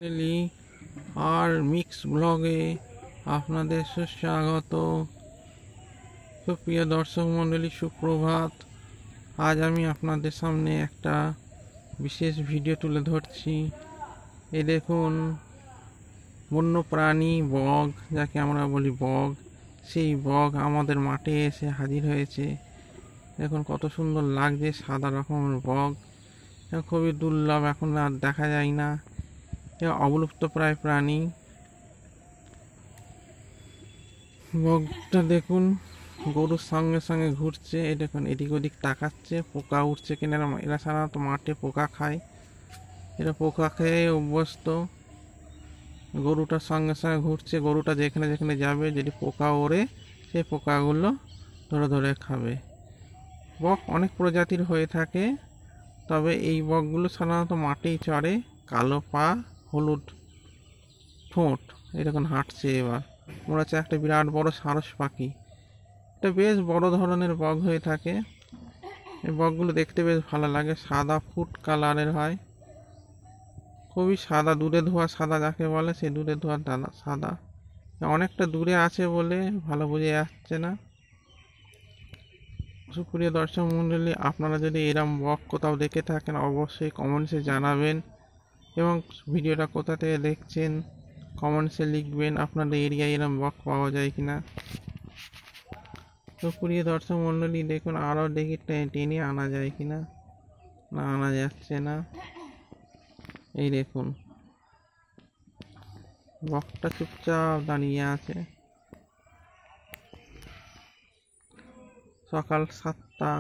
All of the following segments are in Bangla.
ফ্যামিলি আর মিক্স ব্লগে আপনাদের সুস্বাগত। সুপ্রিয় দর্শক মণ্ডলী, সুপ্রভাত। আজ আমি আপনাদের সামনে একটা বিশেষ ভিডিও তুলে ধরছি। এই দেখুন, বন্যপ্রাণী বগ, যাকে আমরা বলি বগ, সেই বগ আমাদের মাঠে এসে হাজির হয়েছে। দেখুন কত সুন্দর লাগছে, সাদা রকমের বগ। খুবই দুর্লভ, এখন আর দেখা যায় না, অবলুপ্ত প্রায় প্রাণী। বগটা দেখুন গরুর সঙ্গে সঙ্গে ঘুরছে, এই দেখুন এদিক ওদিক তাকাচ্ছে, পোকা উঠছে কিনা। এরা সাধারণত মাঠে পোকা খায়, এরা পোকা খেয়ে অভ্যস্ত। গরুটার সঙ্গে সঙ্গে ঘুরছে, গরুটা যেখানে যেখানে যাবে যদি পোকা ওড়ে সেই পোকাগুলো ধরে ধরে খাবে। বক অনেক প্রজাতির হয়ে থাকে, তবে এই বকগুলো সাধারণত মাঠেই চড়ে। কালো পা, হলুদ ঠোঁট, এরকম হাঁটছে। এবার মনে হচ্ছে একটা বিরাট বড় সারস পাখি। এটা বেশ বড় ধরনের বক হয়ে থাকে। এই বকগুলো দেখতে বেশ ভালো লাগে, সাদা ফুট কালারের হয়, খুবই সাদা, দুধে ধোয়া সাদা যাকে বলে, সেই দুধে ধোয়া সাদা। অনেকটা দূরে আছে বলে ভালো বোঝা যাচ্ছে না। সুপ্রিয় দর্শক মণ্ডলী, আপনারা যদি এরম বক কোথাও দেখে থাকেন অবশ্যই কমেন্টসে জানাবেন, এবং ভিডিওটা কোথা থেকে দেখছেন কমেন্টসে লিখবেন আপনাদের এরিয়ায় এরম বক পাওয়া যায় কিনা। সুপ্রিয় দর্শক মণ্ডলী, দেখুন আরও দেখি টেনে আনা যায় কিনা। না, আনা যাচ্ছে না। এই দেখুন বকটা চুপচাপ দাঁড়িয়ে আছে। সকাল 7টা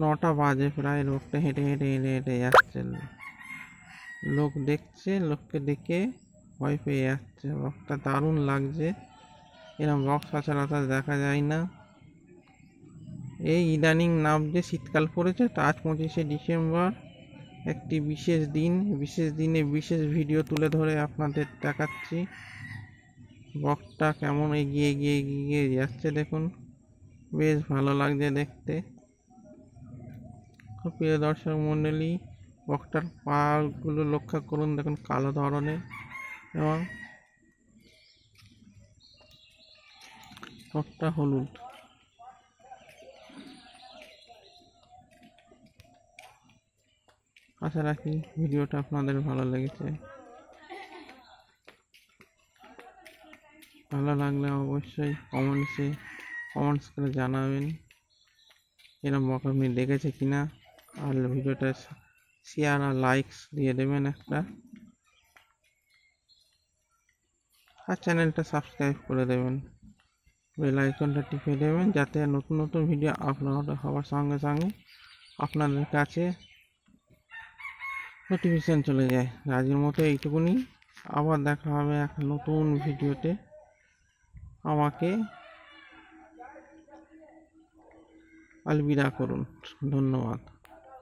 9টা বাজে প্রায়। লোকটা হেঁটে হেঁটে হেঁটে হেঁটে যাচ্ছে, লোক দেখছে, লোককে দেখে ভয় পেয়ে যাচ্ছে। বকটা দারুণ লাগছে, এরকম বক সচরাচর দেখা যায় না। এই ইদানিং নামছে শীতকাল পড়েছে, তো আজ 25শে ডিসেম্বর, একটি বিশেষ দিন। বিশেষ দিনে বিশেষ ভিডিও তুলে ধরে আপনাদের দেখাচ্ছি। বকটা কেমন এগিয়ে এগিয়ে এগিয়ে যাচ্ছে দেখুন, বেশ ভালো লাগছে দেখতে। প্রিয় দর্শক মণ্ডলী, বকটার পাগুলো লক্ষ্য করুন, দেখুন কালো ধরনের, এবং বকটা হলুদ। আশা রাখি ভিডিওটা আপনাদের ভালো লেগেছে। ভালো লাগলে অবশ্যই কমেন্টস করে জানাবেন এরকম বক আপনি দেখেছে কিনা। আর ভিডিওটা শেয়ার আর লাইকস দিয়ে দেবেন একটা, আর চ্যানেলটা সাবস্ক্রাইব করে দেবেন, বেল আইকনটা টিপে দেবেন, যাতে নতুন নতুন ভিডিও আপলোড হওয়ার সঙ্গে সঙ্গে আপনাদের কাছে নোটিফিকেশান চলে যায়। আজকের মতো এইটুকুনি, আবার দেখা হবে এক নতুন ভিডিওতে। আমাকে আলবিদা করুন, ধন্যবাদ।